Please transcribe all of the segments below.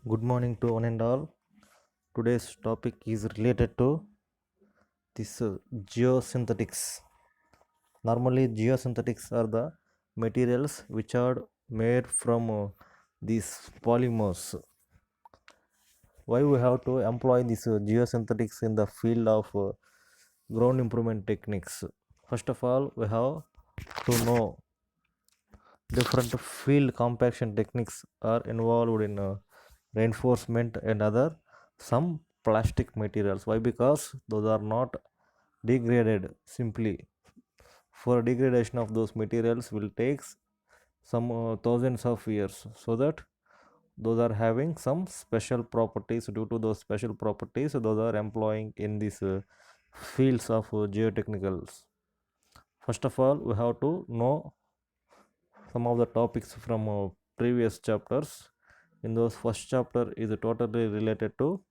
Good morning to one and all. Today's topic is related to this geosynthetics. Normally, geosynthetics are the materials which are made from these polymers. Why we have to employ this geosynthetics in the field of ground improvement techniques? First of all, we have to know different field compaction techniques are involved in reinforcement and other some plastic materials. Why? Because those are not degraded simply. For degradation of those materials will take some thousands of years, so that those are having some special properties. Due to those special properties, those are employing in these fields of geotechnicals. First of all, we have to know some of the topics from previous chapters. In those first chapter is totally related to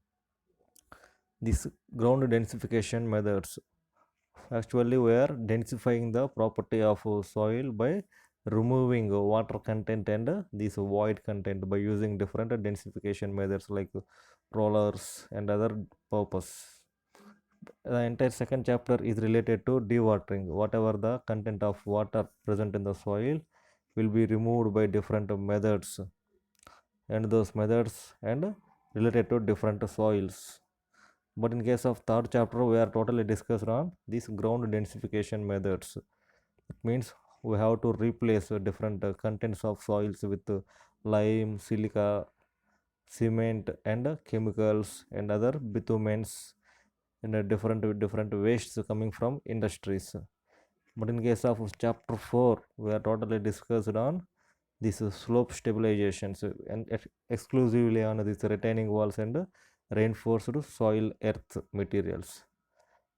this ground densification methods. Actually, we are densifying the property of soil by removing water content and this void content by using different densification methods like rollers and other purpose. The entire second chapter is related to dewatering. Whatever the content of water present in the soil will be removed by different methods, and those methods and related to different soils. But in case of third chapter, we are totally discussed on these ground densification methods. It means we have to replace different contents of soils with lime, silica, cement, and chemicals and other bitumens and different wastes coming from industries. But in case of chapter 4, we are totally discussed on this slope stabilizations and exclusively on this retaining walls and reinforced soil earth materials.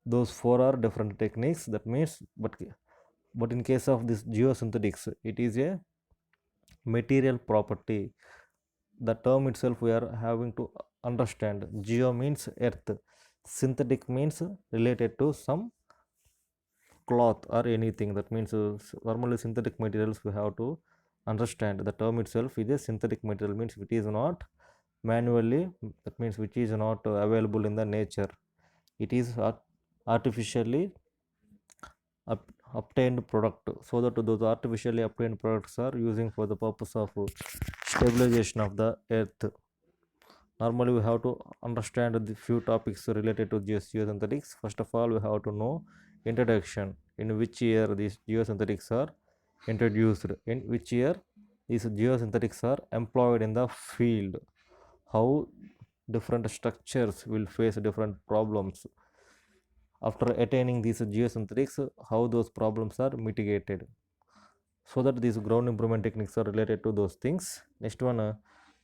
Those four are different techniques. That means, but in case of this geosynthetics, it is a material property. The term itself we are having to understand. Geo means earth, synthetic means related to some cloth or anything. That means normally synthetic materials we have to understand. The term itself is a synthetic material, means it is not manually, that means which is not available in the nature. It is artificially obtained product, so that those artificially obtained products are using for the purpose of stabilization of the earth. Normally we have to understand the few topics related to geosynthetics. First of all, we have to know introduction, in which year these geosynthetics are introduced, in which year these geosynthetics are employed in the field, how different structures will face different problems after attaining these geosynthetics, how those problems are mitigated, so that these ground improvement techniques are related to those things. Next one,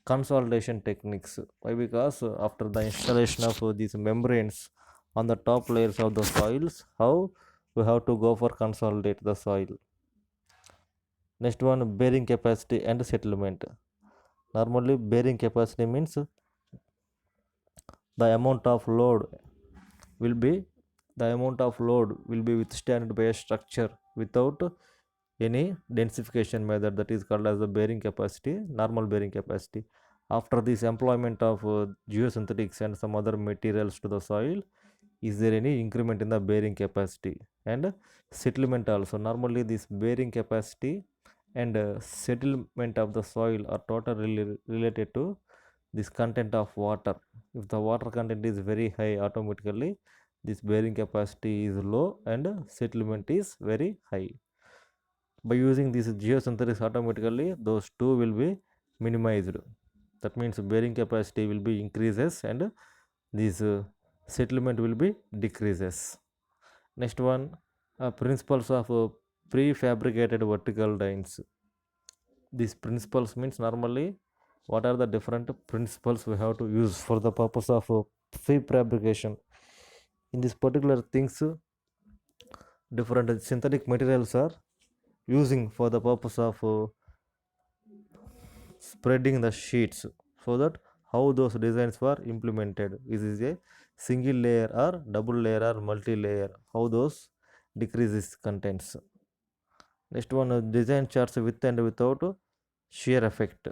consolidation techniques. Why? Because after the installation of these membranes on the top layers of the soils, how we have to go for consolidate the soil. Next one, bearing capacity and settlement. Normally bearing capacity means the amount of load will be withstood by a structure without any densification method. That is called as the bearing capacity, normal bearing capacity. After this employment of geosynthetics and some other materials to the soil, is there any increment in the bearing capacity and settlement also? Normally this bearing capacity and settlement of the soil are totally related to this content of water. If the water content is very high, automatically this bearing capacity is low and settlement is very high. By using this geosynthetics, automatically those two will be minimized. That means bearing capacity will be increases and this settlement will be decreases. Next one, principles of prefabricated vertical lines. These principles means normally what are the different principles we have to use for the purpose of prefabrication. In this particular things, different synthetic materials are using for the purpose of spreading the sheets, so that how those designs were implemented. Is a single layer or double layer or multi layer, how those decreases contents. Next one, design charts with and without shear effect.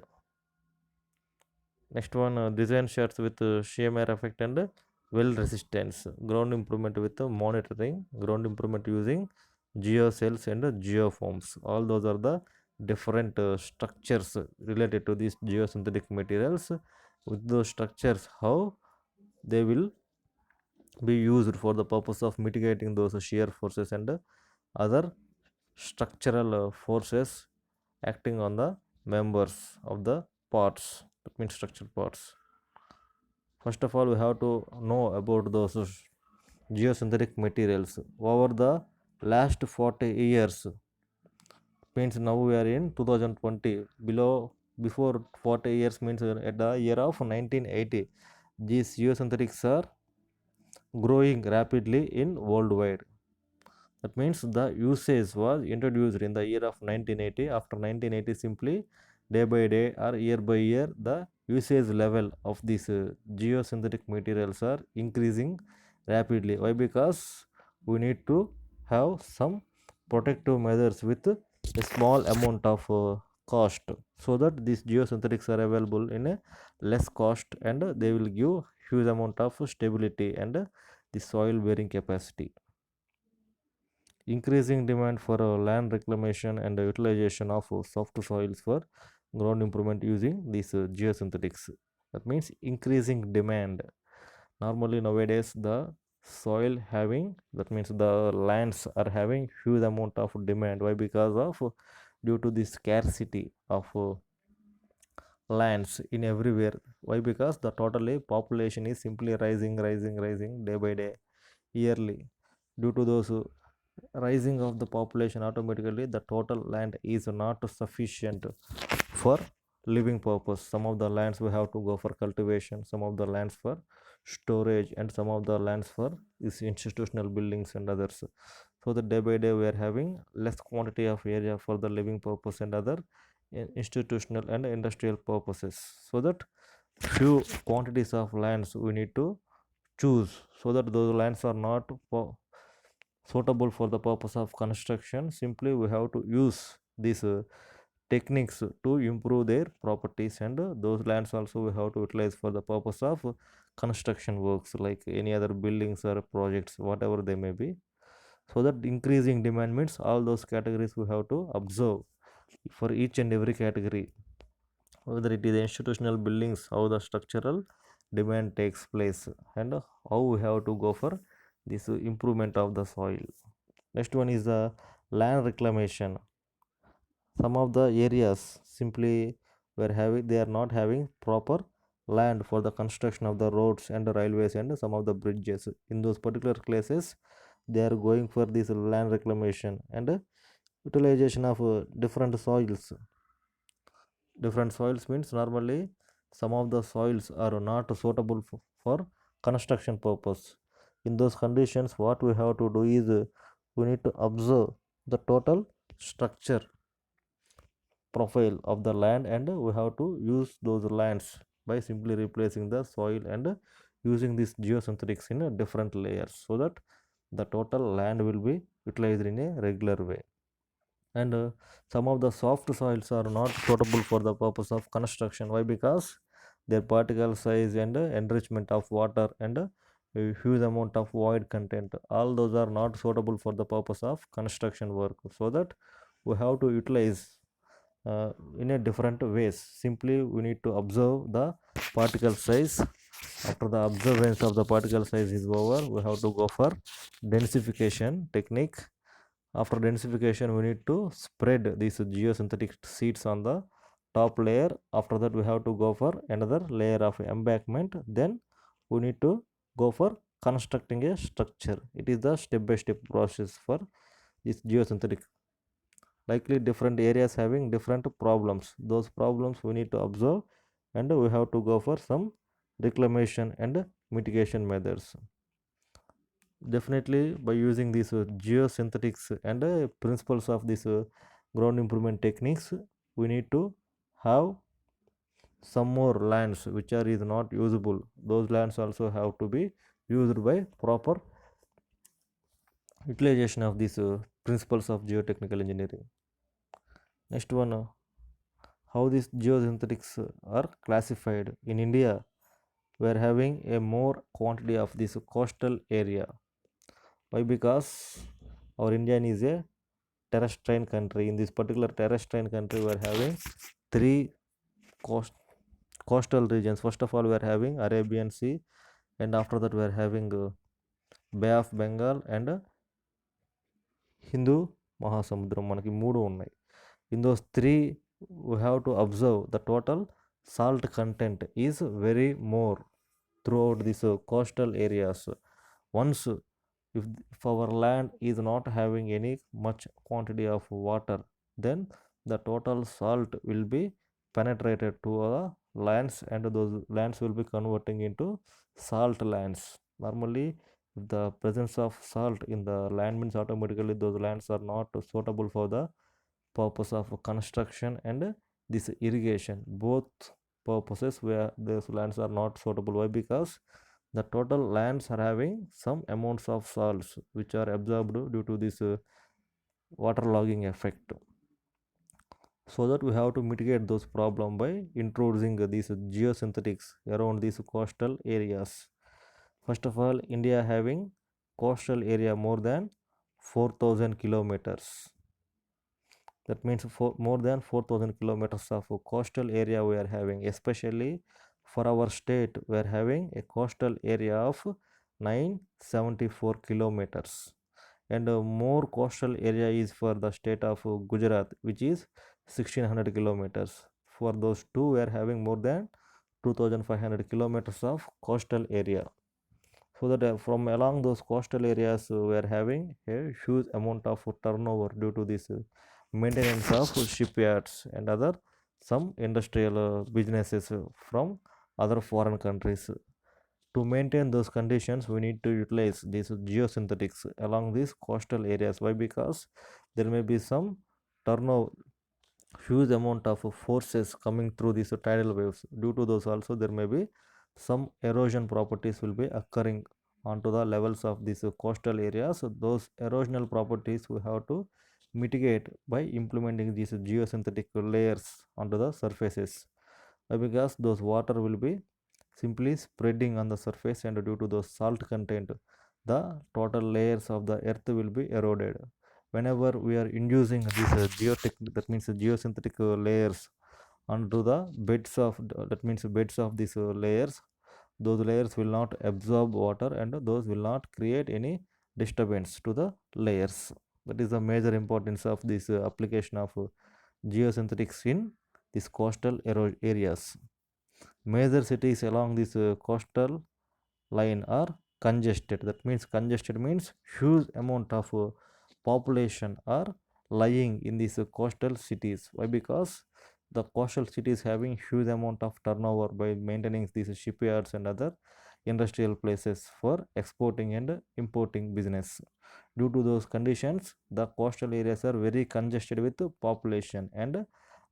Next one, design shirts with shear effect and well resistance. Ground improvement with monitoring. Ground improvement using geocells and geoforms. All those are the different structures related to these geosynthetic materials. With those structures, how they will be used for the purpose of mitigating those shear forces and other structural forces acting on the members of the parts, that means structural parts. First of all, we have to know about those geosynthetic materials. Over the last 40 years, means now we are in 2020. Before 40 years means at the year of 1980, these geosynthetics are growing rapidly in worldwide. That means the usage was introduced in the year of 1980. After 1980, simply day by day or year by year, the usage level of these geosynthetic materials are increasing rapidly. Why? Because we need to have some protective measures with a small amount of cost, so that these geosynthetics are available in a less cost, and they will give huge amount of stability and the soil bearing capacity. Increasing demand for land reclamation and utilization of soft soils for ground improvement using these geosynthetics. That means increasing demand. Normally nowadays the soil having, that means the lands are having huge amount of demand. Why? Because of due to the scarcity of lands in everywhere. Why? Because the totally population is simply rising day by day, yearly. Due to those rising of the population, automatically the total land is not sufficient for living purpose. Some of the lands we have to go for cultivation, some of the lands for storage, and some of the lands for is institutional buildings and others. So that day by day we are having less quantity of area for the living purpose and other institutional and industrial purposes. So that few quantities of lands we need to choose, so that those lands are not suitable for the purpose of construction. Simply we have to use these techniques to improve their properties, and those lands also we have to utilize for the purpose of construction works, like any other buildings or projects, whatever they may be. So that increasing demand means all those categories we have to observe for each and every category, whether it is institutional buildings, how the structural demand takes place, and how we have to go for this improvement of the soil. Next one is the land reclamation. Some of the areas simply were having, they are not having proper land for the construction of the roads and the railways and some of the bridges. In those particular places, they are going for this land reclamation and utilization of different soils. Different soils means normally some of the soils are not suitable for construction purpose. In those conditions, what we have to do is we need to observe the total structure profile of the land, and we have to use those lands by simply replacing the soil and using these geosynthetics in different layers, so that the total land will be utilized in a regular way. And some of the soft soils are not suitable for the purpose of construction. Why? Because their particle size and enrichment of water and a huge amount of void content, all those are not suitable for the purpose of construction work. So that we have to utilize in a different ways. Simply we need to observe the particle size. After the observance of the particle size is over, we have to go for densification technique. After densification, we need to spread these geosynthetic seeds on the top layer. After that, we have to go for another layer of embankment. Then we need to go for constructing a structure. It is the step by step process for this geosynthetic. Likely different areas having different problems. Those problems we need to observe, and we have to go for some reclamation and mitigation methods. Definitely by using these geosynthetics and principles of this ground improvement techniques, we need to have some more lands which are is not usable. Those lands also have to be used by proper utilization of these principles of geotechnical engineering. Next one, how these geosynthetics are classified. In India, we are having a more quantity of this coastal area. Why? Because our India is a terrestrial country. In this particular terrestrial country, we are having three coast, coastal regions. First of all, we are having Arabian Sea, and after that, we are having Bay of Bengal and Hindu మహాసముద్రం మనకి మూడు ఉన్నాయి. In those three we have to observe the total salt content is very more throughout these coastal areas. Once if our land is not having any much quantity of water, then the total salt will be penetrated to the lands and those lands will be converting into salt lands. Normally, if the presence of salt in the land means automatically those lands are not suitable for the purpose of construction and this irrigation. Both purposes where those lands are not suitable. Why? Because the total lands are having some amounts of salts which are absorbed due to this waterlogging effect. So that we have to mitigate those problem by introducing these geosynthetics around these coastal areas. First of all, India having coastal area more than 4,000 kilometers. That means more than 4,000 kilometers of coastal area we are having. Especially for our state, we are having a coastal area of 974 kilometers. And more coastal area is for the state of Gujarat, which is 1600 kilometers. For those two, we are having more than 2500 kilometers of coastal area. So that from along those coastal areas, we are having a huge amount of turnover due to this maintenance of shipyards and other some industrial businesses from other foreign countries. To maintain those conditions, we need to utilize these geosynthetics along these coastal areas. Why? Because there may be some turnover, huge amount of forces coming through these tidal waves. Due to those also there may be some erosion properties will be occurring onto the levels of these coastal areas. So those erosional properties we have to mitigate by implementing these geosynthetic layers onto the surfaces. Because those water will be simply spreading on the surface, and due to the salt content, the total layers of the earth will be eroded. Whenever we are inducing these that means geosynthetic layers onto the beds of that means beds of these layers, those layers will not absorb water and those will not create any disturbance to the layers. That is the major importance of this application of geosynthetics in these coastal areas. Major cities along this coastal line are congested. That means congested means huge amount of population are lying in these coastal cities. Why? Because the coastal cities having huge amount of turnover by maintaining these shipyards and other industrial places for exporting and importing business. Due to those conditions, the coastal areas are very congested with population and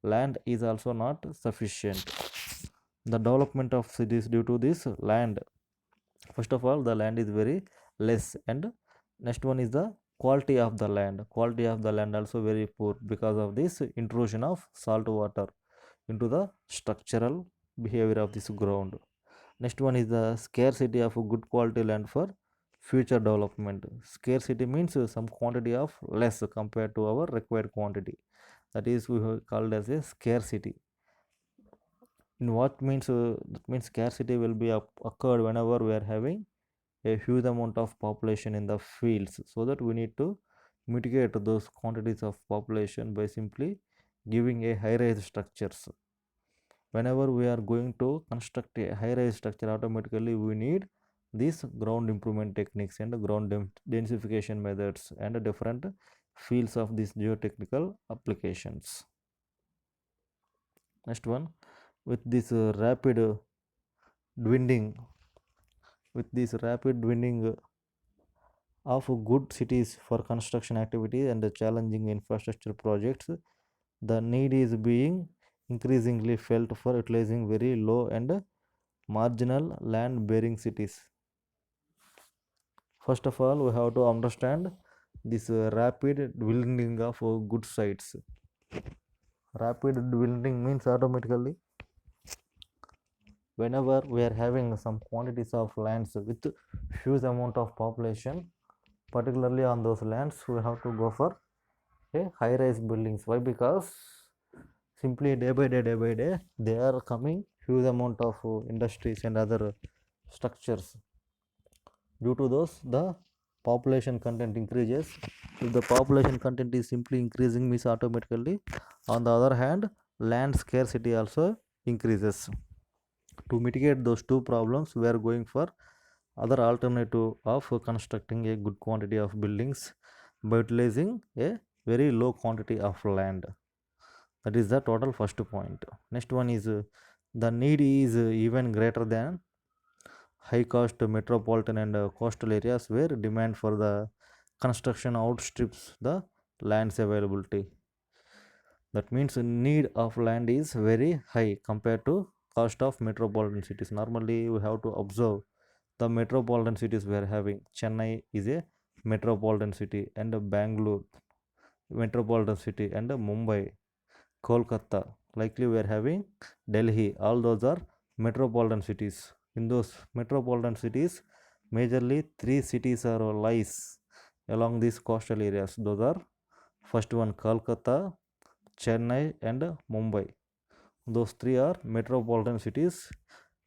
land is also not sufficient. The development of cities due to this land. First of all, the land is very less, and next one is the quality of the land. Quality of the land also very poor because of this intrusion of salt water into the structural behavior of this ground. Next one is the scarcity of good quality land for future development. Scarcity means some quantity of less compared to our required quantity. That is we have called as a scarcity. In what means that means scarcity will be occurred whenever we are having a huge amount of population in the fields. So that we need to mitigate those quantities of population by simply giving a high rise structures. Whenever we are going to construct a high rise structure, automatically we need these ground improvement techniques and ground densification methods and different fields of these geotechnical applications. Next one, with this rapid dwindling with this rapid dwindling of good cities for construction activities and the challenging infrastructure projects, the need is being increasingly felt for utilizing very low and marginal land bearing cities. First of all, we have to understand this rapid dwindling of good sites. Rapid building means automatically whenever we are having some quantities of lands with huge amount of population, particularly on those lands, we have to go for a high rise buildings. Why? Because simply day by day they are coming huge amount of industries and other structures. Due to those, the population content increases. If the population content is simply increasing means automatically, on the other hand, land scarcity also increases. To mitigate those two problems, we are going for other alternative of constructing a good quantity of buildings by utilizing a very low quantity of land. That is the total first point. Next one is the need is even greater than high cost metropolitan and coastal areas where demand for the construction outstrips the land's availability. That means need of land is very high compared to cost of metropolitan cities. Normally we have to observe the metropolitan cities we are having. Chennai is a metropolitan city, and Bangalore metropolitan city, and Mumbai, Kolkata, likely we are having Delhi. All those are metropolitan cities. In those metropolitan cities, majorly three cities are lies along these coastal areas. Those are first one Kolkata, Chennai, and Mumbai. Those three are metropolitan cities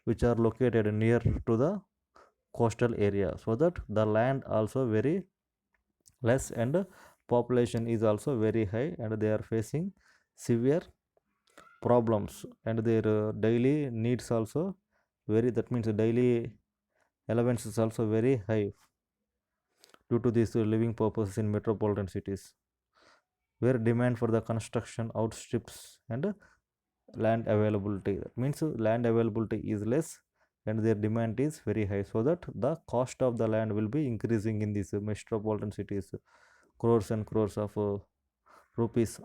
which are located near to the coastal area, so that the land also very less and population is also very high, and they are facing severe problems, and their daily needs also very, that means daily allowance is also very high due to these living purposes in metropolitan cities, where demand for the construction outstrips and land availability. That means land availability is less and their demand is very high, so that the cost of the land will be increasing in these metropolitan cities. Crores and crores of rupees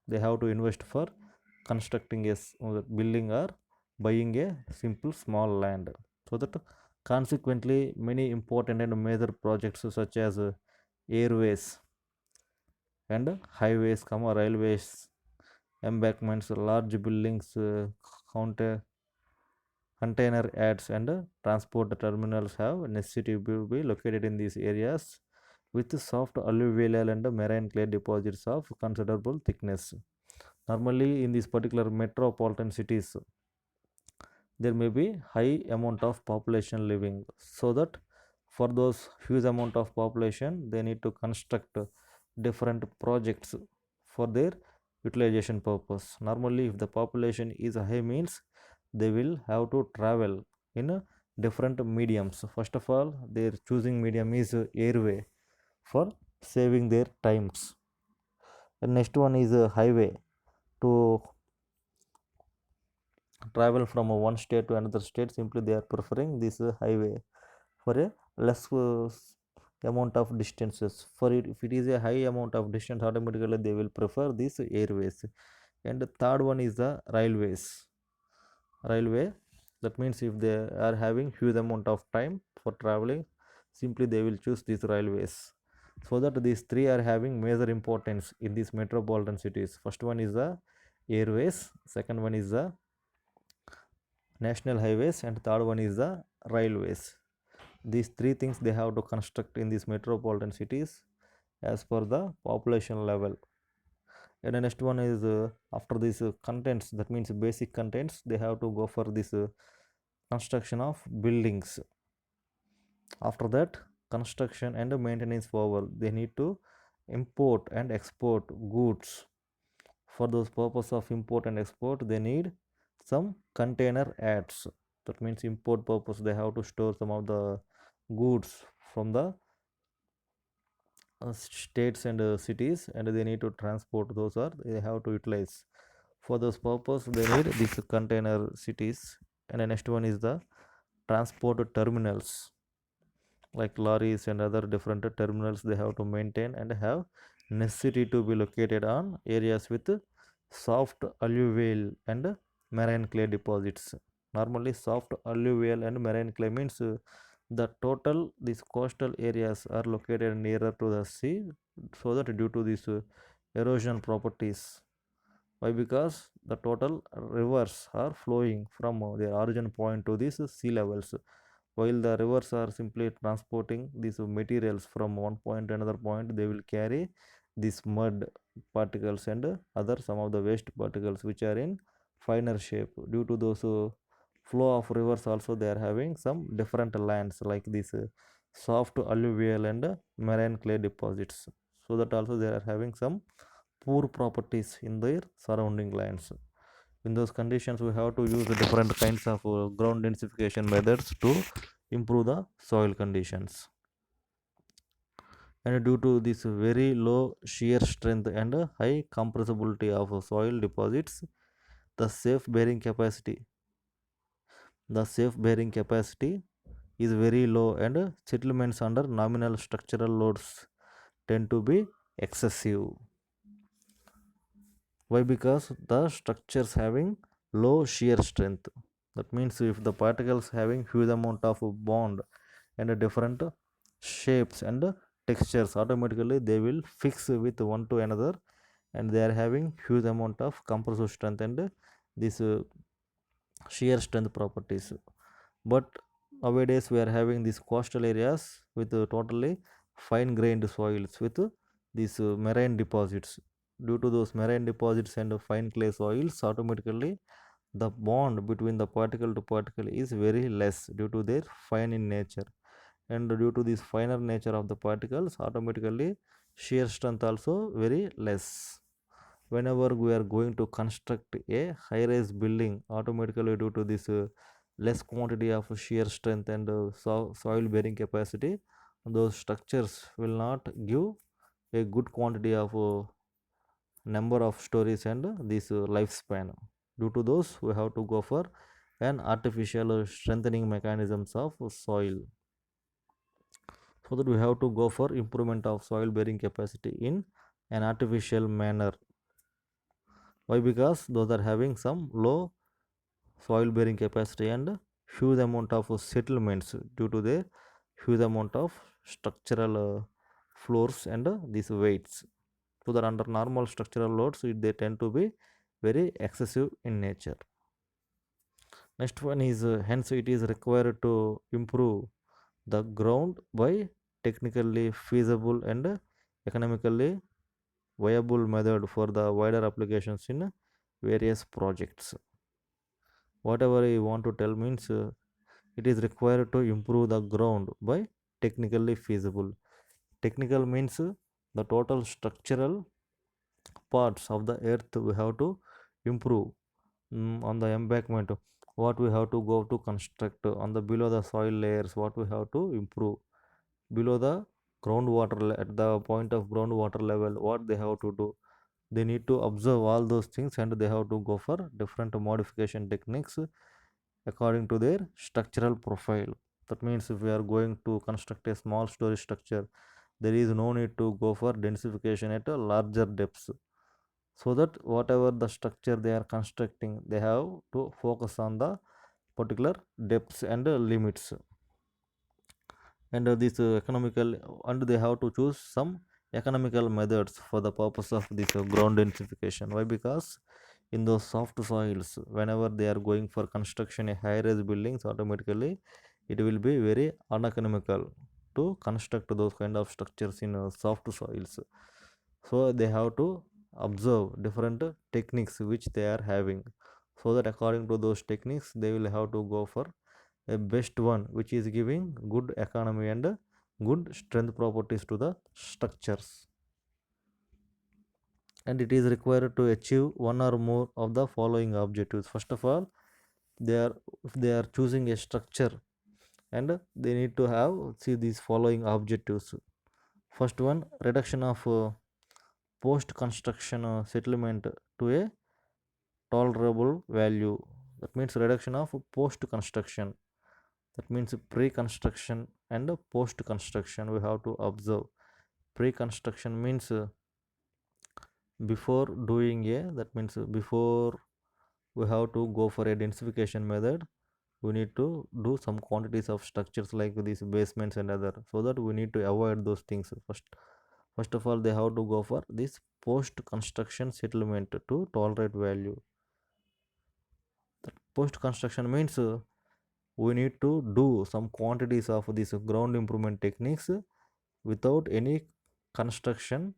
they have to invest for constructing a building or buying a simple small land, so that consequently many important and major projects such as airways and highways, railways, embankments, large buildings, counter container ads, and transport terminals have necessity to be located in these areas with soft alluvial and marine clay deposits of considerable thickness. Normally in these particular metropolitan cities there may be high amount of population living, so that for those huge amount of population they need to construct different projects for their utilization purpose. Normally if the population is high means they will have to travel in different mediums. First of all, their choosing medium is airway for saving their times, and next one is a highway to travel from one state to another state. Simply they are preferring this highway for a less amount of distances. For it, if it is a high amount of distance, automatically they will prefer these airways. And the third one is the railway. That means if they are having huge amount of time for traveling, simply they will choose these railways. So that these three are having major importance in these metropolitan cities. First one is the airways, second one is the national highways, and third one is the railways. These three things they have to construct in these metropolitan cities as per the population level. And the next one is after these contents, that means basic contents, they have to go for this construction of buildings. After that, construction and maintenance over, they need to import and export goods. For those purpose of import and export, they need some container ads. That means import purpose, they have to store some of the goods from the states and cities, and they need to transport those, or they have to utilize. For those purpose they need these container cities. And the next one is the transport terminals, like lorries and other different terminals they have to maintain and have necessity to be located on areas with soft alluvial and marine clay deposits. Normally soft alluvial and marine clay means the total these coastal areas are located nearer to the sea, so that due to these erosion properties Why? Because the total rivers are flowing from their origin point to these sea levels, while the rivers are simply transporting these materials from one point to another point. They will carry these mud particles and other some of the waste particles which are in finer shape. Due to those flow of rivers, also they are having some different lands like this soft alluvial and marine clay deposits, so that also they are having some poor properties in their surrounding lands. In those conditions, we have to use the different kinds of ground densification methods to improve the soil conditions. And due to this very low shear strength and high compressibility of soil deposits, the safe bearing capacity the safe bearing capacity is very low, and settlements under nominal structural loads tend to be excessive. Why? Because the structures having low shear strength. That means if the particles having huge amount of bond and different shapes and textures, automatically they will fix with one to another, and they are having huge amount of compressive strength and this shear strength properties. But nowadays we are having these coastal areas with totally fine grained soils with these marine deposits. Due to those marine deposits and fine clay soils, automatically the bond between the particle to particle is very less due to their fine in nature, and due to this finer nature of the particles, automatically shear strength also very less. Whenever we are going to construct a high rise building, automatically due to this less quantity of shear strength and soil bearing capacity, those structures will not give a good quantity of number of stories and this lifespan. Due to those, we have to go for an artificial strengthening mechanisms of soil, so that we have to go for improvement of soil bearing capacity in an artificial manner. Why? Because those are having some low soil bearing capacity and huge amount of settlements due to their huge amount of structural floors and these weights. So that under normal structural loads, they tend to be very excessive in nature. Next one is hence it is required to improve the ground by technically feasible and economically viable method for the wider applications in various projects. Whatever I want to tell means it is required to improve the ground by technically feasible. Technical means the total structural parts of the earth we have to improve. On the embankment, what we have to go to construct, on the below the soil layers, what we have to improve, below the groundwater at the point of groundwater level, what they have to do. They need to observe all those things, and they have to go for different modification techniques according to their structural profile. That means if we are going to construct a small storage structure, there is no need to go for densification at a larger depths, so that whatever the structure they are constructing, they have to focus on the particular depths and limits. And this economical, and they have to choose some economical methods for the purpose of this ground densification. Why? Because in those soft soils, whenever they are going for construction a high rise buildings, automatically it will be very uneconomical to construct those kind of structures in soft soils. So they have to observe different techniques which they are having, so that according to those techniques they will have to go for a best one which is giving good economy and good strength properties to the structures. And it is required to achieve one or more of the following objectives. First of all, they are if they are choosing a structure, and they need to have see these following objectives. First one, reduction of post construction settlement to a tolerable value. That means reduction of post construction. That means pre construction and post construction we have to observe. Pre construction means before doing a, that means before we have to go for a densification method, we need to do some quantities of structures like these basements and other, so that we need to avoid those things. First of all, they have to go for this post construction settlement to tolerate value. That post construction means we need to do some quantities of these ground improvement techniques without any construction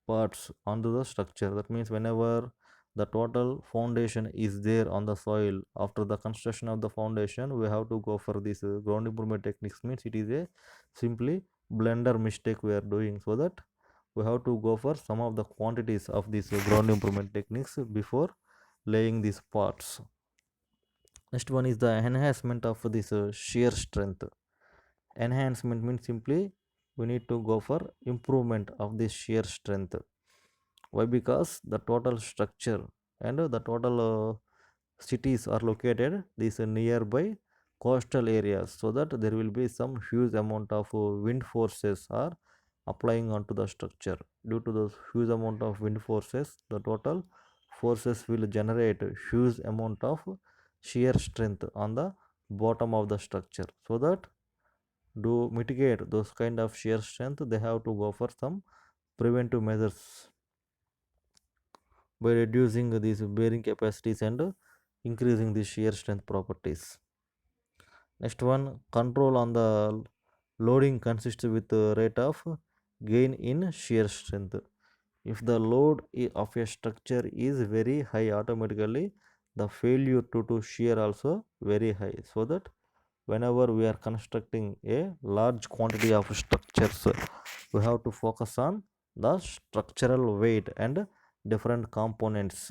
parts onto the structure. That means whenever the total foundation is there on the soil after the construction of the foundation, we have to go for this ground improvement techniques. Means it is a simply blender mistake we are doing, so that we have to go for some of the quantities of these ground improvement techniques before laying these parts. Next one is the enhancement of this shear strength. Enhancement means simply we need to go for improvement of this shear strength. Why? Because the total structure and the total cities are located these nearby coastal areas, so that there will be some huge amount of wind forces are applying onto the structure. Due to those huge amount of wind forces, the total forces will generate huge amount of shear strength on the bottom of the structure. So that to mitigate those kind of shear strength, they have to go for some preventive measures by reducing these bearing capacities and increasing the shear strength properties. Next one, control on the loading consists with the rate of gain in shear strength. If the load of a structure is very high, automatically the failure to shear also very high. So that whenever we are constructing a large quantity of structures, we have to focus on the structural weight and different components.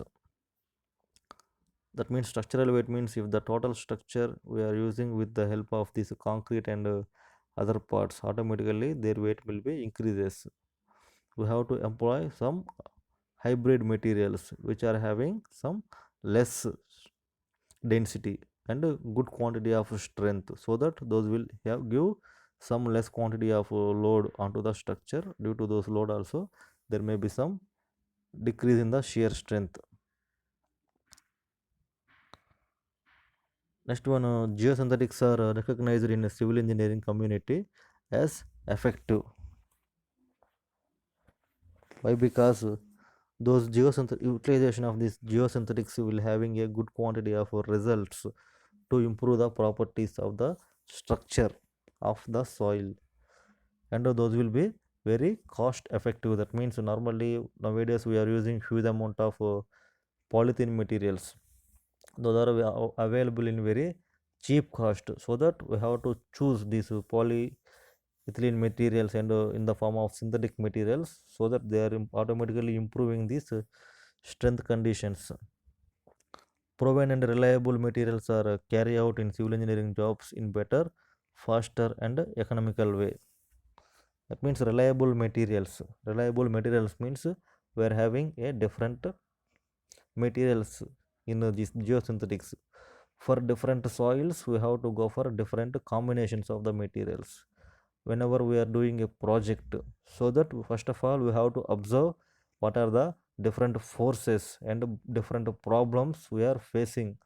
That means structural weight means if the total structure we are using with the help of this concrete and other parts, automatically their weight will be increases. We have to employ some hybrid materials which are having some less density and a good quantity of strength, so that those will give some less quantity of load onto the structure. Due to those load also, there may be some decrease in the shear strength. Next one, geosynthetics are recognized in the civil engineering community as effective. Why? Because those utilization of this geosynthetics will having a good quantity of results to improve the properties of the structure of the soil, and those will be very cost effective. That means normally nowadays we are using huge amount of polythene materials. Those are available in very cheap cost, so that we have to choose these polyethylene materials and in the form of synthetic materials, so that they are automatically improving these strength conditions. Proven and reliable materials are carry out in civil engineering jobs in better, faster and economical way. That means reliable materials. Reliable materials means we are having a different materials in this geosynthetics. For different soils, we have to go for different combinations of the materials whenever we are doing a project. So that first of all we have to observe what are the different forces and different problems we are facing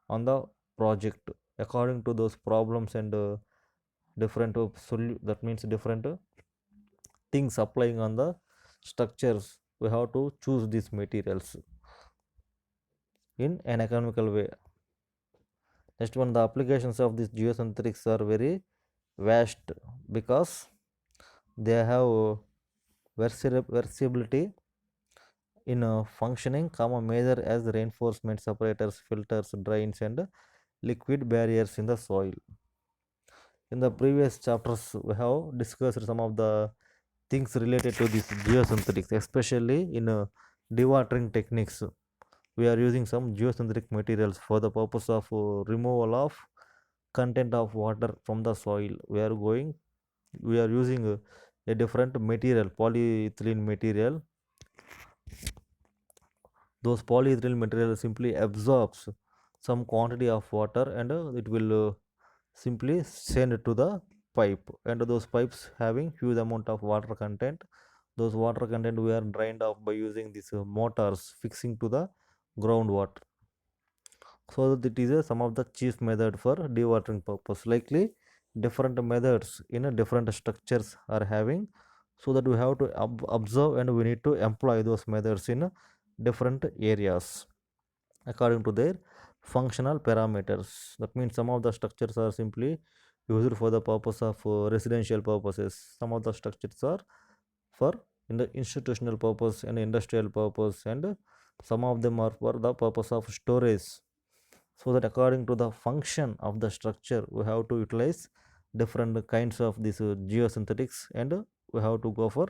on the project. According to those problems and different that means different things applying on the structures, we have to choose these materials in an economical way. Next one, the applications of these geosynthetics are very vast, because they have versatility in functioning, major as reinforcement, separators, filters, drains and liquid barriers in the soil. In the previous chapters we have discussed some of the things related to this geosynthetics, especially in dewatering techniques. We are using some geosynthetic materials for the purpose of removal of content of water from the soil. We are using a different material, polyethylene material. Those polyethylene material simply absorbs some quantity of water, and it will simply send it to the pipe, and those pipes having huge amount of water content. Those water content we are drained off by using these motors fixing to the groundwater. So that it is some of the chief method for dewatering purpose. Likely different methods in different structures are having so that we have to observe and we need to employ those methods in different areas according to their functional parameters. That means some of the structures are simply used for the purpose of residential purposes. Some of the structures are for in the institutional purpose and industrial purpose, and some of them are for the purpose of storage. So that according to the function of the structure, we have to utilize different kinds of this geosynthetics, and we have to go for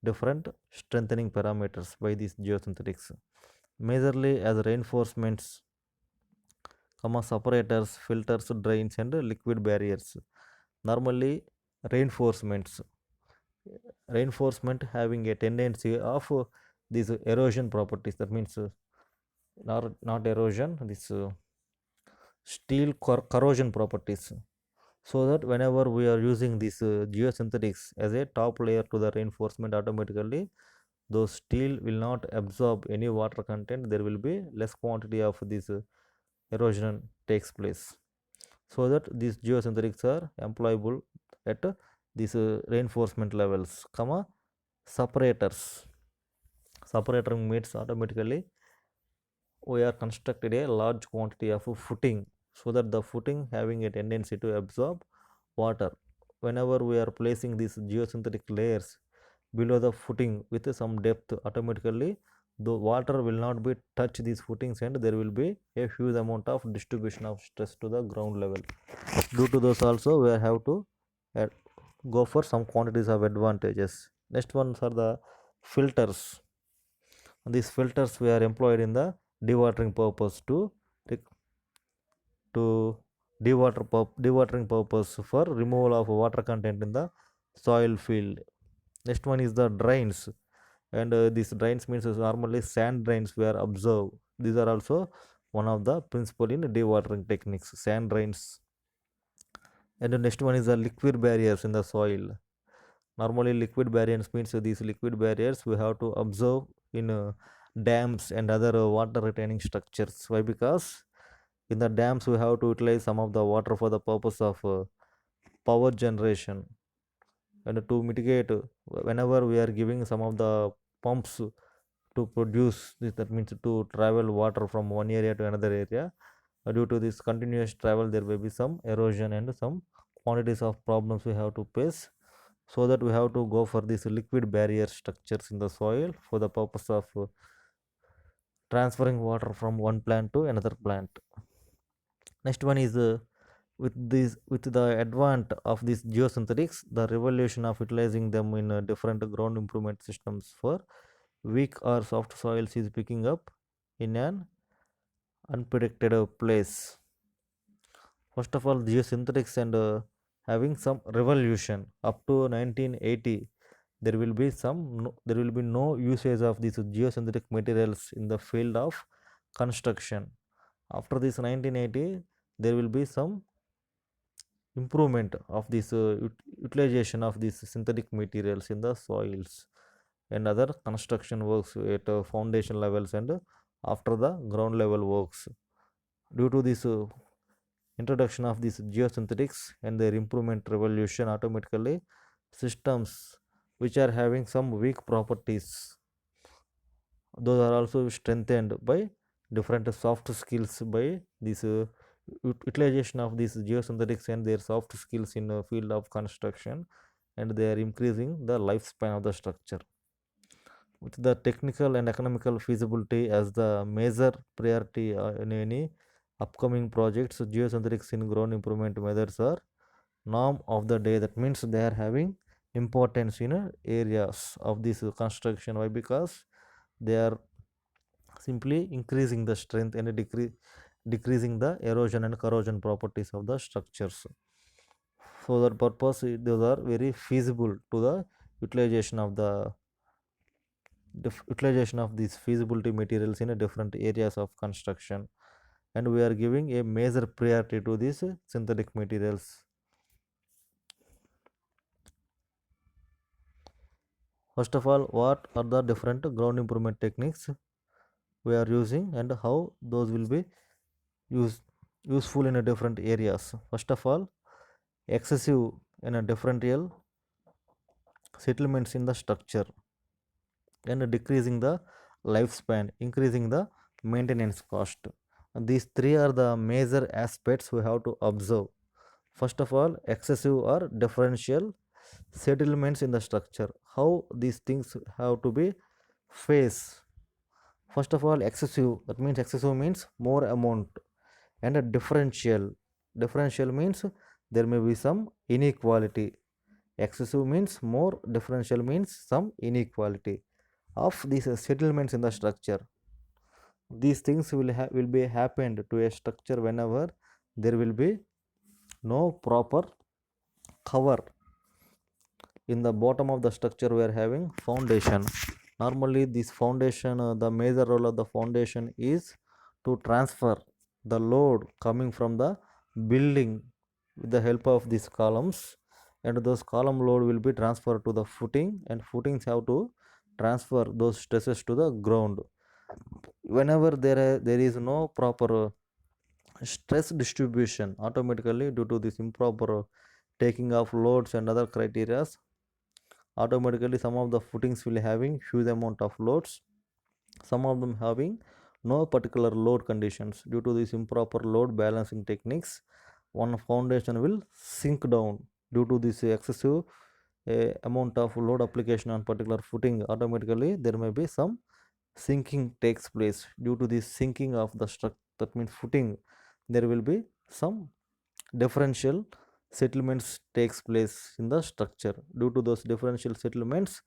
different strengthening parameters by these geosynthetics, majorly as reinforcements, separators, filters, drains, and liquid barriers. Normally, reinforcements, reinforcement having a tendency of these erosion properties. That means not erosion, this steel corrosion properties. So that whenever we are using this geosynthetics as a top layer to the reinforcement, automatically those steel will not absorb any water content. There will be less quantity of this erosion takes place, so that these geosynthetics are employable at these reinforcement levels, separators. Separator means automatically we are constructed a large quantity of footing, so that the footing having a tendency to absorb water. Whenever we are placing these geosynthetic layers below the footing with some depth, automatically the water will not be touch these footings, and there will be a huge amount of distribution of stress to the ground level. Due to those also we have to go for some quantities of advantages. Next ones are the filters. These filters we are employed in the dewatering purpose to dewatering purpose for removal of water content in the soil field. Next one is the drains, and these drains means normally sand drains were observed. These are also one of the principle in dewatering techniques, sand drains. And the next one is the liquid barriers in the soil. Normally liquid barriers means these liquid barriers we have to observe in dams and other water retaining structures. Why? Because in the dams we have to utilize some of the water for the purpose of power generation, and to mitigate whenever we are giving some of the pumps to produce this, that means to travel water from one area to another area. Due to this continuous travel, there may be some erosion and some quantities of problems we have to face, so that we have to go for these liquid barrier structures in the soil for the purpose of transferring water from one plant to another plant. Next one is with the advent of these geosynthetics, the revolution of utilizing them in different ground improvement systems for weak or soft soils is picking up in an unpredicted place. First of all, geosynthetics and having some revolution up to 1980. There will be there will be no usage of these geosynthetic materials in the field of construction. After this 1980, there will be some improvement of this utilization of these synthetic materials in the soils and other construction works at foundation levels, and after the ground level works. Due to this introduction of these geosynthetics and their improvement revolution, automatically systems which are having some weak properties, those are also strengthened by different soft skills by this utilization of these geosynthetics and their soft skills in the field of construction, and they are increasing the lifespan of the structure. With the technical and economical feasibility as the major priority in any upcoming projects, geosynthetics in ground improvement methods are norm of the day. That means they are having importance in areas of this construction. Why? Because they are simply increasing the strength and decreasing the erosion and corrosion properties of the structures. For that purpose, those are very feasible to the utilization of utilization of these feasibility materials in a different areas of construction, and we are giving a major priority to these synthetic materials. First of all, what are the different ground improvement techniques we are using and how those will be useful in a different areas? First of all, excessive in a differential settlements in the structure and decreasing the lifespan, increasing the maintenance cost. These three are the major aspects we have to observe. First of all, excessive or differential settlements in the structure. How these things have to be faced. First of all, excessive, that means excessive means more amount, and a differential. Differential means there may be some inequality. Excessive means more, differential means some inequality of these settlements in the structure. These things will be happened to a structure whenever there will be no proper cover. In the bottom of the structure we are having foundation. Normally this foundation, the major role of the foundation is to transfer the load coming from the building with the help of these columns, and those column load will be transferred to the footing, and footings have to transfer those stresses to the ground. Whenever there is no proper stress distribution, automatically due to this improper taking of loads and other criteria, automatically some of the footings will having huge amount of loads, some of them having no particular load conditions. Due to this improper load balancing techniques, one foundation will sink down. Due to this excessive amount of load application on particular footing, automatically there may be some sinking takes place. Due to this sinking of the structure, that means footing, there will be some differential settlements takes place in the structure. Due to those differential settlements,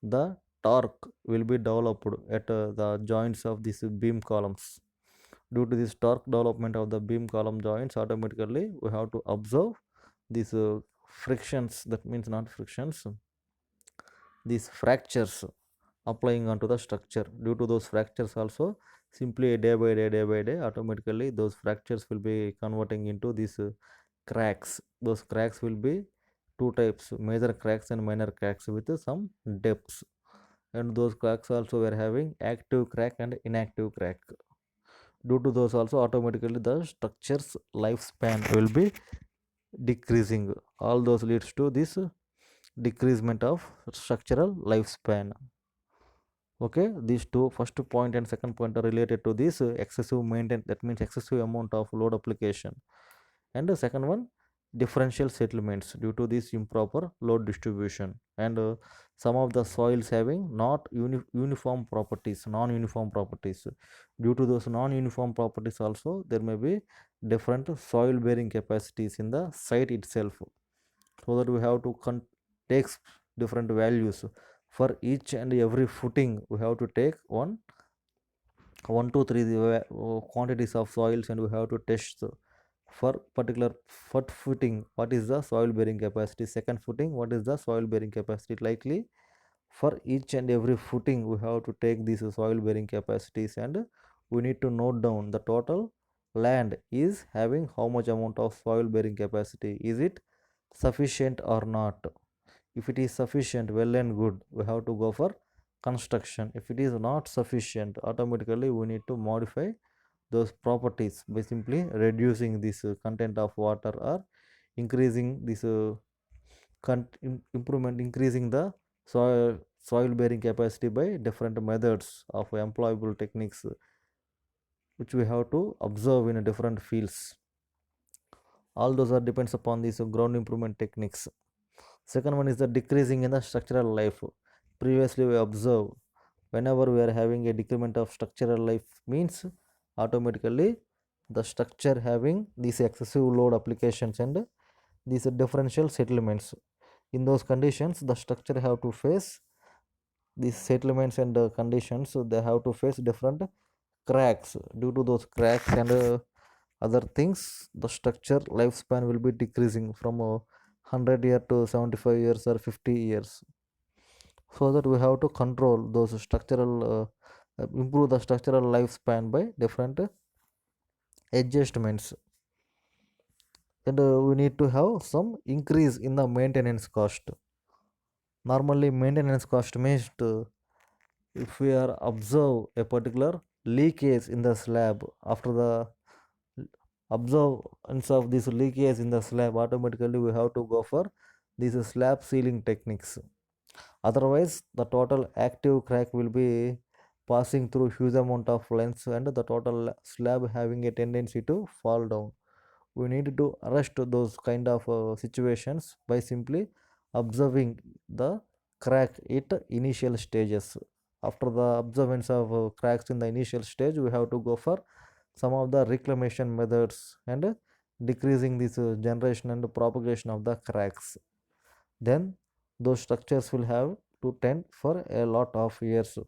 the torque will be developed at the joints of these beam columns. Due to this torque development of the beam column joints, automatically we have to observe these frictions, that means not frictions, these fractures applying onto the structure. Due to those fractures also, simply day by day automatically those fractures will be converting into these cracks. Those cracks will be two types, major cracks and minor cracks with some depths, and those cracks also we are having active crack and inactive crack. Due to those also, automatically the structure's lifespan will be decreasing. All those leads to this decreasement of structural lifespan. Okay, these two first point and second point are related to this excessive maintenance, that means excessive amount of load application, and the second one, differential settlements due to this improper load distribution, and some of the soils having not uniform properties, non-uniform properties. Due to those non-uniform properties also, there may be different soil bearing capacities in the site itself, so that we have to take different values for each and every footing. We have to take one two three quantities of soils, and we have to test for particular footing what is the soil bearing capacity, second footing what is the soil bearing capacity. Likely for each and every footing we have to take these soil bearing capacities, and we need to note down the total land is having how much amount of soil bearing capacity, is it sufficient or not. If it is sufficient, well and good, we have to go for construction. If it is not sufficient, automatically we need to modify those properties by simply reducing this content of water, or increasing this improvement, increasing the soil bearing capacity by different methods of employable techniques, which we have to observe in different fields. All those are depends upon these ground improvement techniques. Second one is the decreasing in the structural life. Previously we observe, whenever we are having a decrement of structural life means automatically the structure having these excessive load applications and these differential settlements. In those conditions, the structure have to face these settlements and conditions, so they have to face different cracks. Due to those cracks and other things, the structure lifespan will be decreasing from 100 years to 75 years or 50 years. So that we have to control those structural improve the structural lifespan by different adjustments, and we need to have some increase in the maintenance cost. Normally maintenance cost means if we are observe a particular leakage in the slab, after the observance of this leakage in the slab, automatically we have to go for these slab sealing techniques. Otherwise the total active crack will be passing through huge amount of length and the total slab having a tendency to fall down. We need to arrest those kind of situations by simply observing the crack at initial stages. After the observance of cracks in the initial stage, we have to go for some of the reclamation methods and decreasing this generation and propagation of the cracks. Then those structures will have to tend for a lot of years.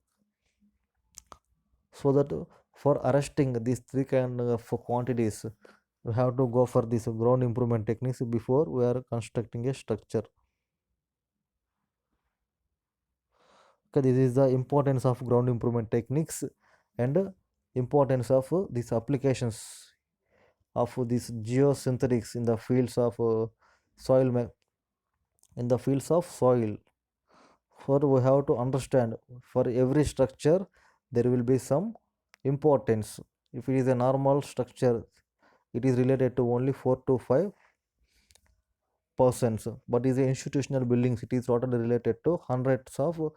So that for arresting these three kind of quantities, we have to go for this ground improvement techniques before we are constructing a structure. Okay, this is the importance of ground improvement techniques and importance of these applications of this geosynthetics in the fields of soil in the fields of soil. For we have to understand for every structure there will be some importance. If it is a normal structure, it is related to only 4 to 5 persons, but is a institutional buildings, it is totally related to hundreds of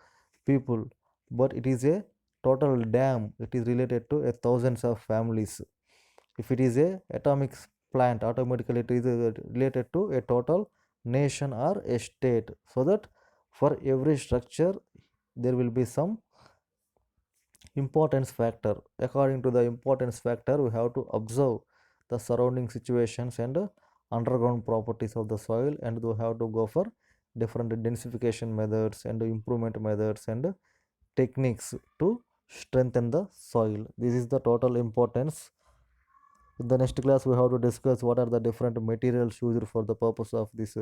people. But it is a total dam, it is related to a thousands of families. If it is a atomic plant, automatically it is related to a total nation or a state. So that for every structure there will be some importance factor. According to the importance factor, we have to observe the surrounding situations and underground properties of the soil, and we have to go for different densification methods and improvement methods and techniques to strengthen the soil. This is the total importance. In the next class we have to discuss what are the different materials used for the purpose of this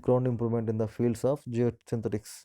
ground improvement in the fields of geosynthetics.